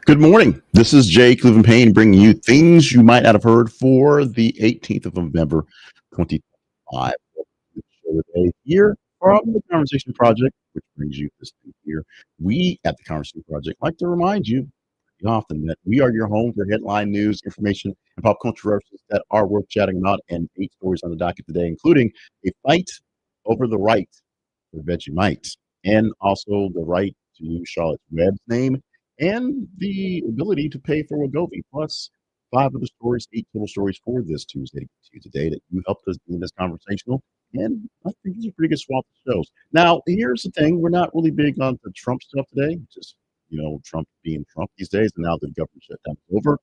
Good morning. This is Jay Cleveland Payne bringing you things you might not have heard for the 18th of November, 2025. The show today here from the Conversation Project, which brings you this thing here. We at the Conversation Project like to remind you pretty often that we are your home for headline news, information, and pop controversies that are worth chatting about. And 8 stories on the docket today, including a fight over the right for Vegemite and also the right to use Charlotte Webb's name and the ability to pay for Wegovy, plus 8 total stories for this Tuesday to you today that you helped us in this conversational. And I think these are pretty good swap shows. Now, here's the thing: we're not really big on the Trump stuff today. Just Trump being Trump these days, and now the government shutdown is over,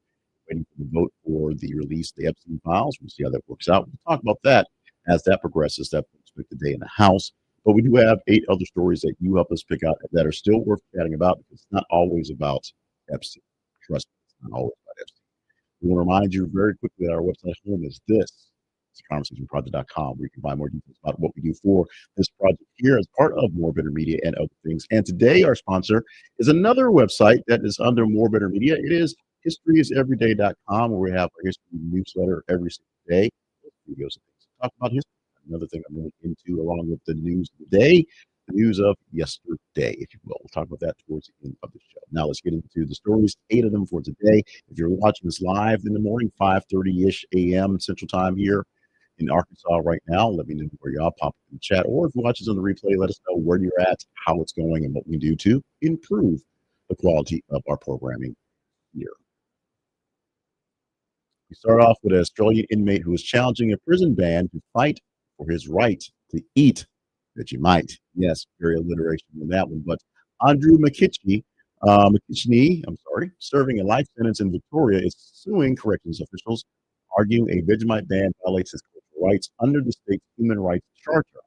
waiting for the vote for the release of the Epstein files. We'll see how that works out. We'll talk about that as that progresses. That's today in the House. But we do have 8 other stories that you help us pick out that are still worth chatting about, because it's not always about Epstein. Trust me, it's not always about Epstein. We want to remind you very quickly that our website home is this. It's conversationproject.com, where you can find more details about what we do for this project here as part of More Better Media and other things. And today, our sponsor is another website that is under More Better Media. It is historyiseveryday.com, where we have our history newsletter every single day. Videos and things to talk about history. Another thing I'm really into, along with the news of the day, the news of yesterday, if you will. We'll talk about that towards the end of the show. Now let's get into the stories, 8 of them for today. If you're watching this live in the morning, 5:30-ish a.m. Central Time here in Arkansas right now, let me know where y'all pop in the chat. Or if you watch us on the replay, let us know where you're at, how it's going, and what we do to improve the quality of our programming here. We start off with an Australian inmate who is challenging a prison ban to fight for his right to eat Vegemite. Yes, very alliteration in that one. But Andrew McKitchney, serving a life sentence in Victoria, is suing corrections officials, arguing a Vegemite ban violates his cultural rights under the state's Human Rights Charter.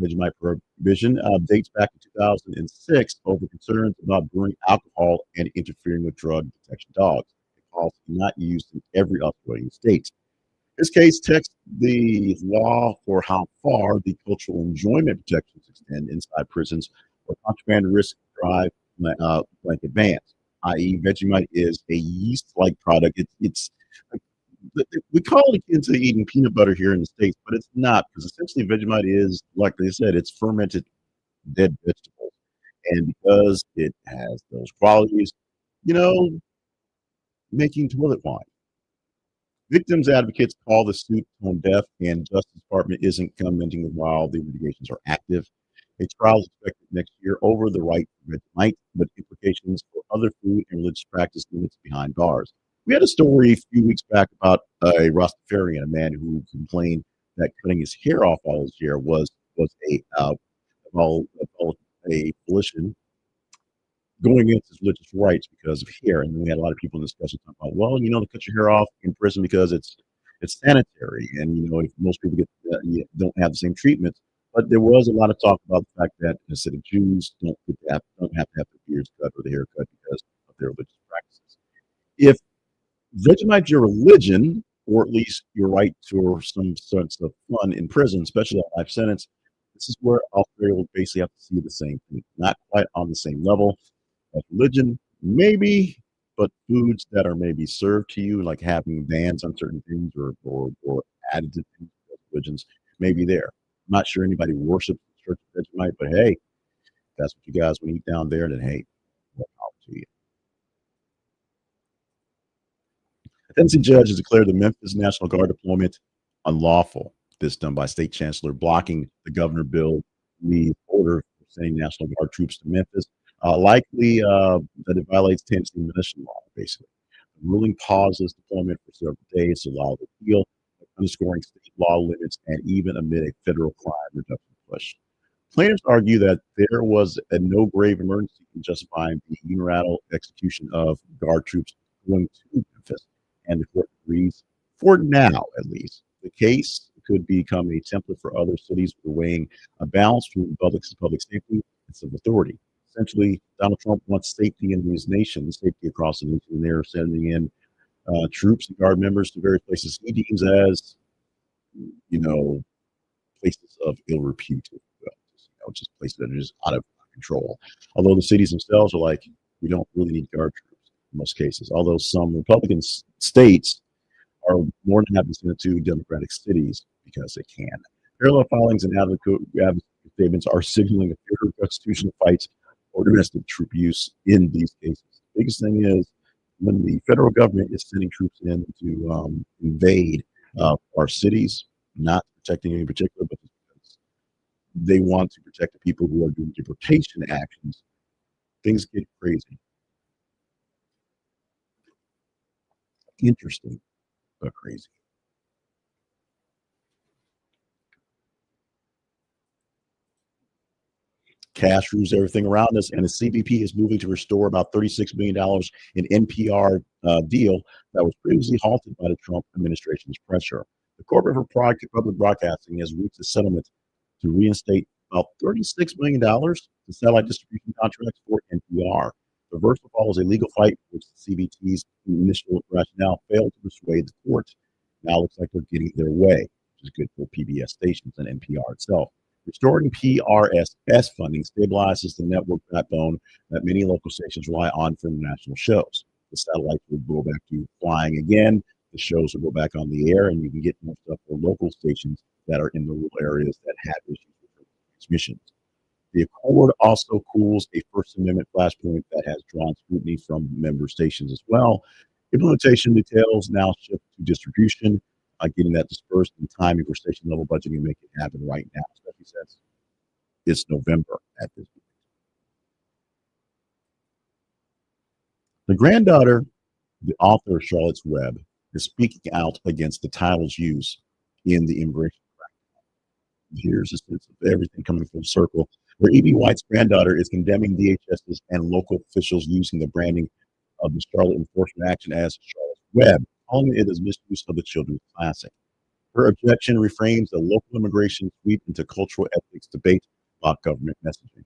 Vegemite prohibition dates back to 2006 over concerns about brewing alcohol and interfering with drug detection dogs. It calls not used in every Australian state. This case tests the law for how far the cultural enjoyment protections extend inside prisons, where contraband risks drive blanket bans, i.e., Vegemite is a yeast-like product. We call it akin to eating peanut butter here in the States, but it's not, because essentially Vegemite is, like they said, it's fermented dead vegetables. And because it has those qualities, making toilet wine. Victims' advocates call the suit tone deaf, and Justice Department isn't commenting while the litigations are active. A trial is expected next year over the right to Vegemite, but implications for other food and religious practice limits behind bars. We had a story a few weeks back about a Rastafarian, a man who complained that cutting his hair off all his hair was a volition going against his religious rights because of hair. And then we had a lot of people in discussion talking about, well, to cut your hair off in prison because it's sanitary, and if most people don't have the same treatment. But there was a lot of talk about the fact that instead of Jews don't have to have their beards cut or their hair cut because of their religious practices. If Vegemite your religion, or at least your right to some sense of fun in prison, especially a life sentence, this is where Australia will basically have to see the same thing, not quite on the same level. Religion, maybe, but foods that are maybe served to you, like having bans on certain things or added to things, religions, maybe there. I'm not sure anybody worships the Church of Vegemite, but hey, if that's what you guys want to eat down there, then hey, more power to you. A Tennessee judge has declared the Memphis National Guard deployment unlawful. This done by State Chancellor blocking the Governor Bill Lee's order for sending National Guard troops to Memphis. Likely that it violates Tennessee militia law, basically. The ruling pauses deployment for several days to allow the appeal, underscoring state law limits and even amid a federal crime reduction push. Plaintiffs argue that there was a no grave emergency in justifying the unilateral execution of Guard troops going to Memphis, and the court agrees, for now at least. The case could become a template for other cities weighing a balance between public safety and civil authority. Essentially, Donald Trump wants safety in his nation, safety across the nation, and they're sending in troops and guard members to various places he deems as, places of ill repute, just places that are just out of control. Although the cities themselves are like, we don't really need guard troops. in most cases. Although some Republican states are more than happy to send it to Democratic cities because they can. Parallel filings and advocacy statements are signaling a fear of constitutional fights or domestic troop use in these cases. The biggest thing is when the federal government is sending troops in to invade our cities, not protecting any particular, but because they want to protect the people who are doing deportation actions, things get crazy. Interesting, but crazy. Cash rules everything around us, and the CBP is moving to restore about $36 million in NPR deal that was previously halted by the Trump administration's pressure. The Corporate for Public Broadcasting has reached a settlement to reinstate about $36 million to satellite distribution contracts for NPR. The reversal follows a legal fight which the CBT's initial rationale failed to persuade the court. Now it looks like they're getting their way, which is good for PBS stations and NPR itself. Restoring PRSS funding stabilizes the network backbone that many local stations rely on for national shows. The satellites will go back to flying again. The shows will go back on the air, and you can get more stuff for local stations that are in the rural areas that have issues with transmissions. The accord also cools a First Amendment flashpoint that has drawn scrutiny from member stations as well. Implementation details now shift to distribution, getting that dispersed in timing for station level budgeting and make it happen right now, especially since it's November at this point. The granddaughter, the author of Charlotte's Web, is speaking out against the title's use in the immigration. Here's a sense of everything coming full circle, where E.B. White's granddaughter is condemning DHS's and local officials using the branding of the Charlotte Enforcement Action as Charlotte's Web, calling it as misuse of the children's classic. Her objection reframes the local immigration sweep into cultural ethics debate about government messaging.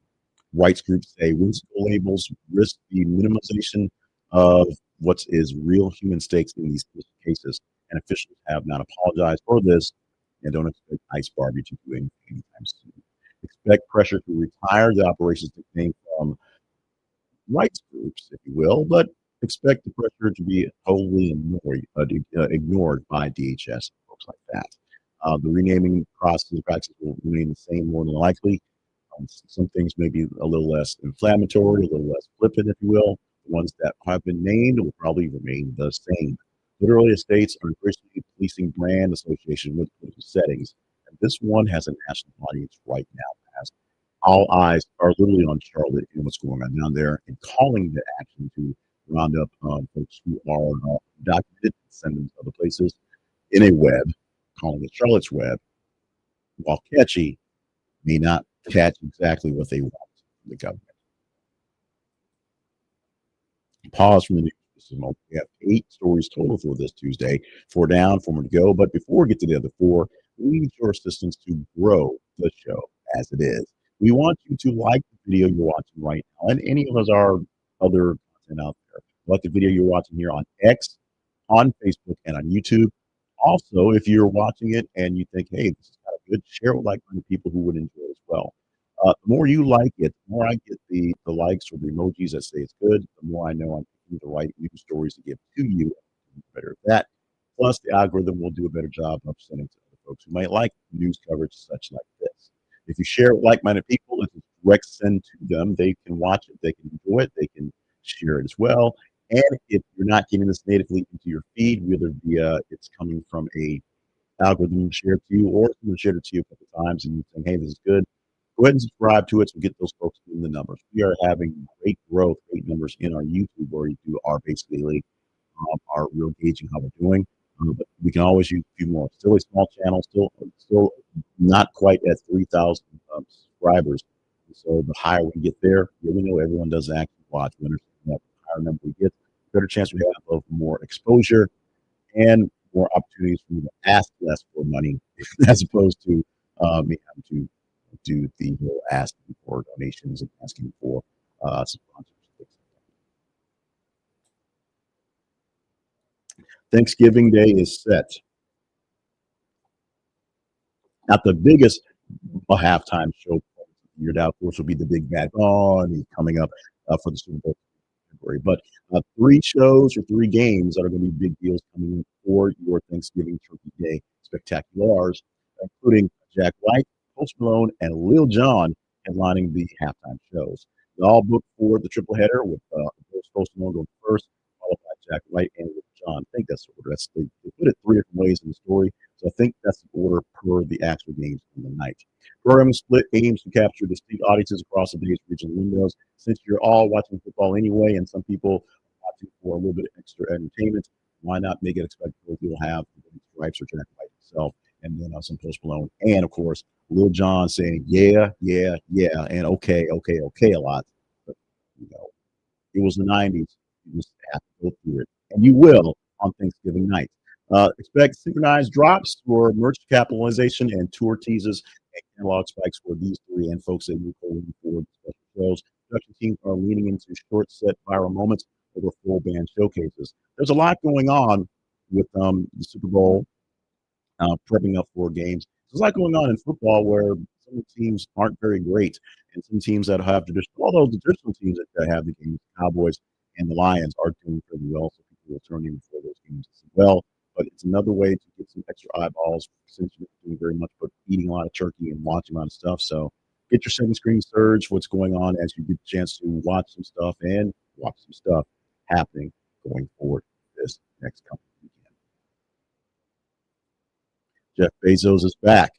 Rights groups say whimsical labels risk the minimization of what is real human stakes in these cases, and officials have not apologized for this and don't expect Ice Barbie to do anything anytime soon. Expect pressure to retire the operations that came from rights groups, if you will, but expect the pressure to be wholly ignored by DHS and folks like that. The renaming process practices will remain the same more than likely. Some things may be a little less inflammatory, a little less flippant, if you will. The ones that have been named will probably remain the same. Literally, states are increasingly policing brand association with political settings, and this one has a national audience right now. As all eyes are literally on Charlotte and what's going on down there, and calling the action to round up folks who are documented, send them to other places in a web, calling it Charlotte's Web, while catchy, may not catch exactly what they want from the government. Pause from the news. We have 8 stories total for this Tuesday. 4 down, 4 more to go. But before we get to the other 4, we need your assistance to grow the show as it is. We want you to like the video you're watching right now and any of our other content out there. Like the video you're watching here on X, on Facebook, and on YouTube. Also, if you're watching it and you think, hey, this is kind of good, share it with like-minded people who would enjoy it as well. The more you like it, the more I get the likes or the emojis that say it's good, the more I know I'm picking the right news stories to give to you. Better at that. Plus, the algorithm will do a better job of sending to other folks who might like news coverage such like this. If you share it with like-minded people, if it's direct send to them, they can watch it, they can enjoy it, they can share it as well. And if you're not getting this natively into your feed, whether via it's coming from a algorithm shared to you or someone shared it to you a couple of times and you think, hey, this is good, go ahead and subscribe to it so get those folks in the numbers. We are having great growth, great numbers in our YouTube where we do our basically our real gauging how we're doing. But we can always use a few more. Still a small channel, still not quite at 3,000 subscribers. So the higher we get there, we know everyone does actually watch. We understand that the higher number we get, the better chance we have of more exposure and more opportunities for you to ask less for money as opposed to me having to do the whole asking for donations and asking for sponsors. Thanksgiving Day is set. Not the biggest halftime show year out, of course, will be the Big Bad Ball, and he's coming up for the Super Bowl category. But 3 shows or 3 games that are going to be big deals coming in for your Thanksgiving Turkey Day spectaculars, including Jack White, Post Malone, and Lil Jon headlining the halftime shows. They all booked for the triple header with Post Malone going first, followed by Jack White and Lil Jon. I think that's the order. They put it 3 different ways in the story, so I think that's the order per the actual games in the night. Programming split aims to capture distinct audiences across the day's regional windows. Since you're all watching football anyway, and some people are watching for a little bit of extra entertainment, why not make it a spectacle? You'll have Stripes or Jack White himself, and then some Post Malone, and of course, Lil Jon saying, yeah, yeah, yeah, and okay, okay, okay a lot. But, you know, it was the 90s. You just have to go through it. And you will on Thanksgiving night. Expect synchronized drops for merch capitalization and tour teases and analog spikes for these 3 and folks that you calling for special shows. Production teams are leaning into short set viral moments over full band showcases. There's a lot going on with the Super Bowl prepping up for games. There's a lot going on in football where some teams aren't very great, and some teams that have traditional, although the traditional teams that have the games, the Cowboys and the Lions, are doing pretty well, so people will turn in for those games as well. But it's another way to get some extra eyeballs since you're not doing very much but eating a lot of turkey and watching a lot of stuff. So get your second screen surge, what's going on as you get a chance to watch some stuff and watch some stuff happening going forward this next coming weekend. Jeff Bezos is back.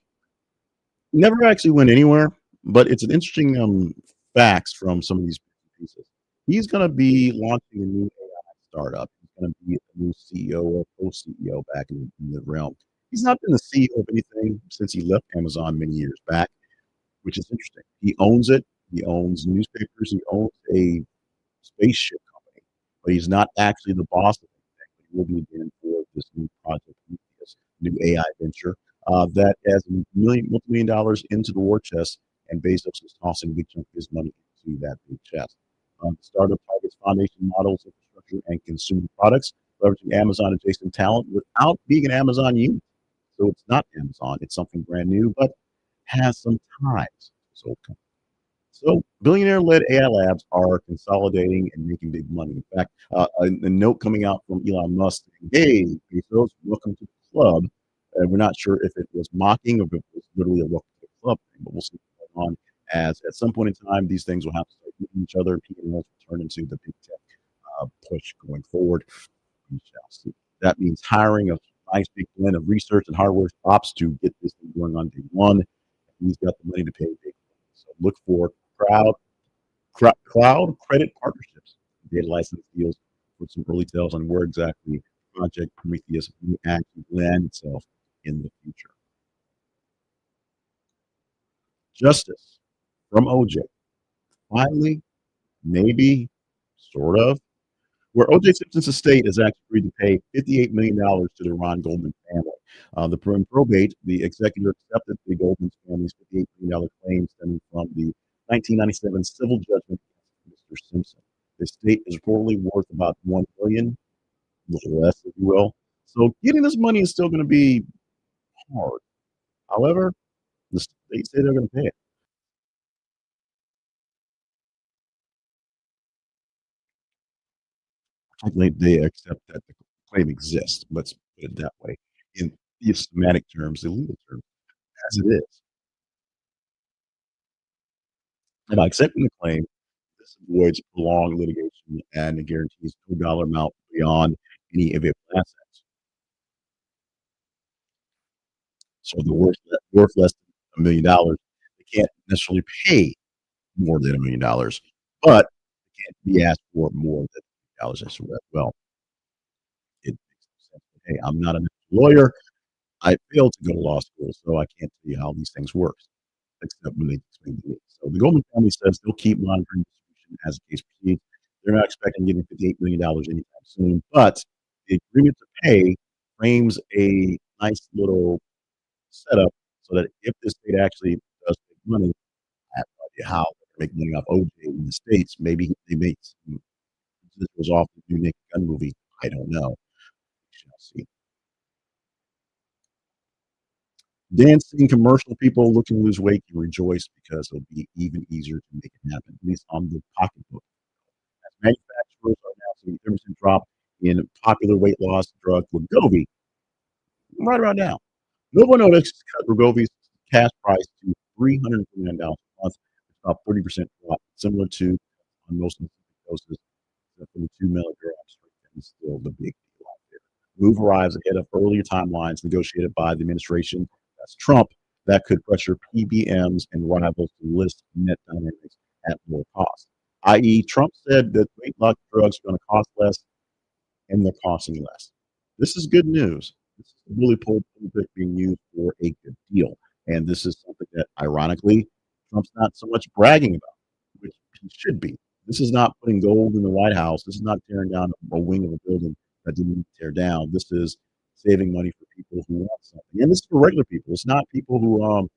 Never actually went anywhere, but it's an interesting facts from some of these pieces. He's going to be launching a new AI startup. He's going to be a new CEO or co-CEO back in the realm. He's not been the CEO of anything since he left Amazon many years back, which is interesting. He owns it. He owns newspapers. He owns a spaceship company, but he's not actually the boss of anything. But he will be again for this new project, this new AI venture that has multi-million dollars into the war chest, and Bezos is tossing a big chunk of his money into that big chest. The startup targets foundation models, infrastructure, and consumer products, leveraging Amazon adjacent talent without being an Amazon unit. So it's not Amazon; it's something brand new, but has some ties. So billionaire-led AI labs are consolidating and making big money. In fact, a note coming out from Elon Musk saying, "Hey, Bezos, welcome to the club." We're not sure if it was mocking or if it was literally a welcome to the club thing, but we'll see what's going on. As at some point in time, these things will have to start hitting each other. People will turn into the big tech push going forward. We shall see. That means hiring a nice big blend of research and hardware ops to get this thing going on day one. He's got the money to pay big. So look for cloud credit partnerships, data license deals with some early tells on where exactly Project Prometheus may actually land itself in the future. Justice from OJ. Finally, maybe, sort of, where O.J. Simpson's estate has actually agreed to pay $58 million to the Ron Goldman family. In probate, the executor accepted the Goldman family's $58 million claim stemming from the 1997 civil judgment against Mr. Simpson. The estate is reportedly worth about $1 billion, a little less, if you will. So getting this money is still going to be hard. However, the state say they're going to pay it. They accept that the claim exists. Let's put it that way. In the semantic terms, the legal terms, as it is. And by accepting the claim, this avoids prolonged litigation and it guarantees no dollar amount beyond any available assets. So the worth less than $1 million, they can't necessarily pay more than $1 million, but they can't be asked for more than $1 as well. It makes sense. Hey, I'm not a lawyer. I failed to go to law school, so I can't tell you how these things work, except when they explain to me. So the Goldman family says they'll keep monitoring the situation as the case proceeds. They're not expecting getting $58 million anytime soon, but the agreement to pay frames a nice little setup so that if this state actually does make money, I have no idea how they make money off OJ in the States. Maybe they make some residuals off the new Naked Gun movie. I don't know. We shall see. Dancing commercial people looking to lose weight can rejoice because it'll be even easier to make it happen, at least on the pocketbook. As manufacturers experts are now seeing a 30% drop in popular weight loss drug Wegovy right about now. Novo Nordisk cut Wegovy's cash price to $329 a month, about 30% drop, similar to on most doses, except for the 2 milligrams, and still the big deal out there. Move arrives ahead of earlier timelines negotiated by the administration. That's Trump. That could pressure PBMs and rivals to list net dynamics at lower cost. I.e., Trump said that weight loss drugs are going to cost less, and they're costing less. This is good news. This is really pulpit being used for a good deal. And this is something that, ironically, Trump's not so much bragging about, which he should be. This is not putting gold in the White House. This is not tearing down a wing of a building that didn't need to tear down. This is saving money for people who want something. And this is for regular people. It's not people who on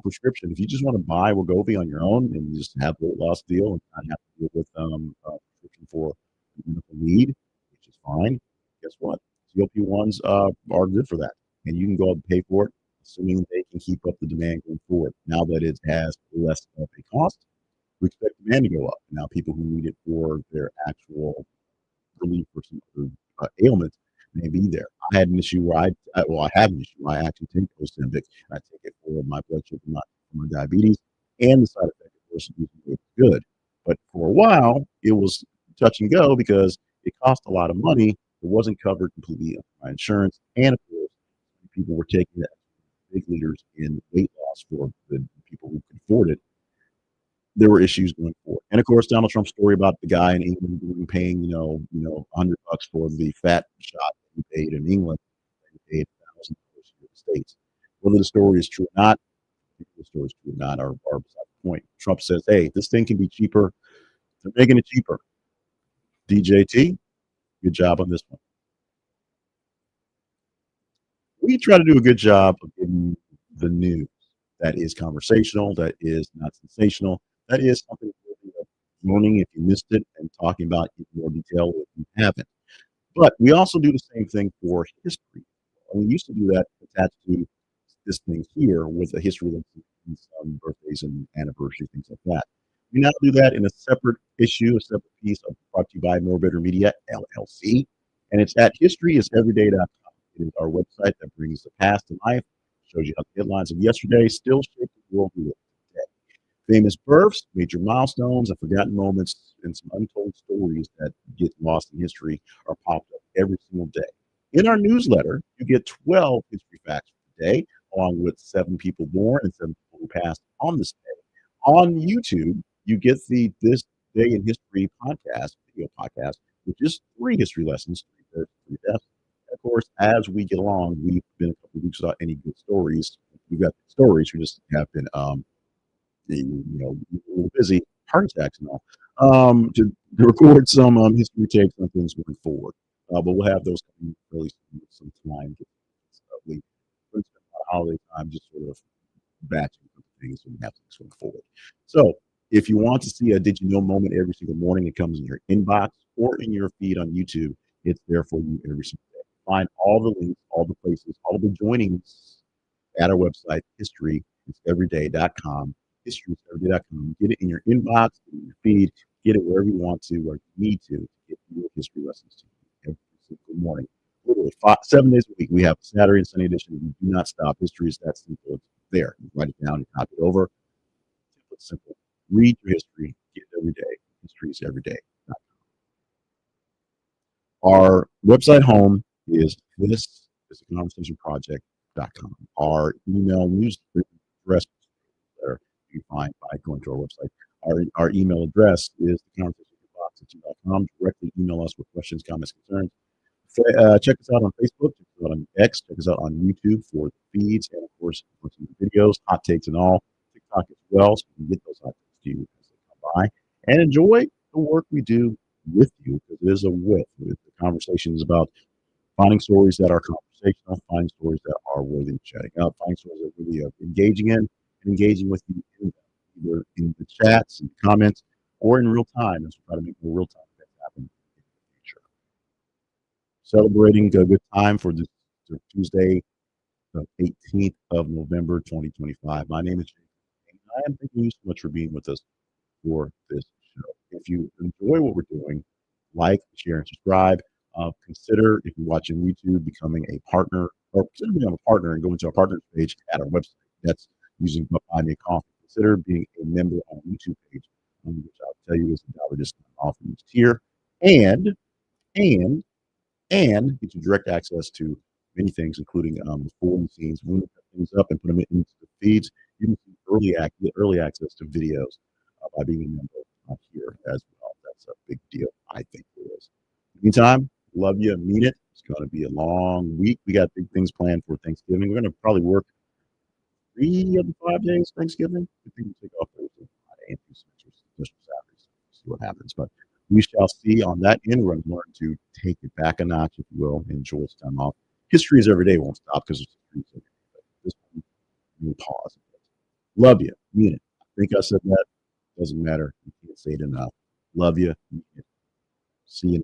prescription. If you just want to buy Wegovy on your own and just have a weight loss deal and not have to deal with prescription for medical need, which is fine. Guess what? GLP-1s are good for that, and you can go out and pay for it, assuming they can keep up the demand going forward. Now that it has less of a cost, we expect demand to go up. Now, people who need it for their actual relief for some other ailments may be there. I had an issue where I have an issue where I actually take Ozempic, and I take it for my blood sugar, not for my diabetes, and the side effect, of course, is good. But for a while, it was touch and go because it cost a lot of money. It wasn't covered completely by insurance, and of course, people were taking it as big leaders in weight loss for the people who could afford it. There were issues going forward, and of course, Donald Trump's story about the guy in England paying, $100 for the fat shot that he paid in England, that he paid $1,000 in the States. Whether the story is true or not, if the story is true or not, are beside the point. Trump says, "Hey, this thing can be cheaper. They're making it cheaper." DJT, good job on this one. We try to do a good job of giving the news that is conversational, that is not sensational, that is something worthy of learning if you missed it and talking about in more detail if you haven't. But we also do the same thing for history. And we used to do that attached to this thing here with a history lesson and some birthdays and anniversary, things like that. We now do that in a separate issue, a separate piece brought to you by More Better Media, LLC. And it's at historyiseveryday.com. It is our website that brings the past to life, shows you how the headlines of yesterday still shape the world we live in today. Famous births, major milestones, and forgotten moments, and some untold stories that get lost in history are popped up every single day. In our newsletter, you get 12 history facts for the day, along with 7 people born and 7 people who passed on this day. On YouTube, you get the This Day in History podcast, video podcast, which is 3 history lessons, 3 births, 3 deaths. Of course, as we get along, we've been a couple of weeks without any good stories. We've got stories. We just have been, a little busy, heart attacks and all, to record some history tapes on things going forward. But we'll have those coming really soon with some time. We spend a lot of holiday time just sort of batching things and have things going forward. So if you want to see a Did You Know moment every single morning, it comes in your inbox or in your feed on YouTube. It's there for you every single day. Find all the links, all the places, all the joinings at our website, historyiseveryday.com, historyiseveryday.com. Get it in your inbox, in your feed, get it wherever you want to or you need to get your history lessons to you every single morning. Literally 7 days a week. We have Saturday and Sunday edition. We do not stop. History is that simple. It's there. You write it down, you copy it over. It's simple. Read your history, get it every day. History is every day. Our website home is this is a conversation project.com. Our email news address you find by going to our website. Our email address is the conversationbox@gmail.com. Directly email us with questions, comments, concerns. Check us out on Facebook, check us out on X, check us out on YouTube for the feeds, and of course, for some videos, hot takes, and all. TikTok as well, so we can get those hot takes to you as they come by. And enjoy the work we do with you, because it is a the conversation is about finding stories that are conversational, finding stories that are worthy of chatting up, finding stories that really are engaging in, and engaging with you in them, either in the chats and comments or in real time, as we try to make more real time events happen in the future. Celebrating a good time for this Tuesday, the 18th of November, 2025. My name is Jason, and I am thanking you so much for being with us for this show. If you enjoy what we're doing, like, share, and subscribe. Consider, if you're watching YouTube, becoming a partner, or consider becoming a partner and going to our partners page at our website. That's using Buy Me a Coffee. Consider being a member on our YouTube page, which I'll tell you is $1 discount off each tier, and and get you direct access to many things, including behind the scenes. When we put things up and put them into the feeds, you can see get early access to videos by being a member here as well. That's a big deal, I think it is. Meantime, love you, mean it. It's going to be a long week. We got big things planned for Thanksgiving. We're going to probably work 3 of the 5 days Thanksgiving. I think we take off Thursday, Friday, and do some extra Saturdays. See what happens. But we shall see on that end. We're going to learn to take it back a notch, if you will, enjoy this time off. History is every day won't stop because it's history is every day. But this one, we pause. Love you, mean it. I think I said that. Doesn't matter. You can't say it enough. Love you. Mean it. See you.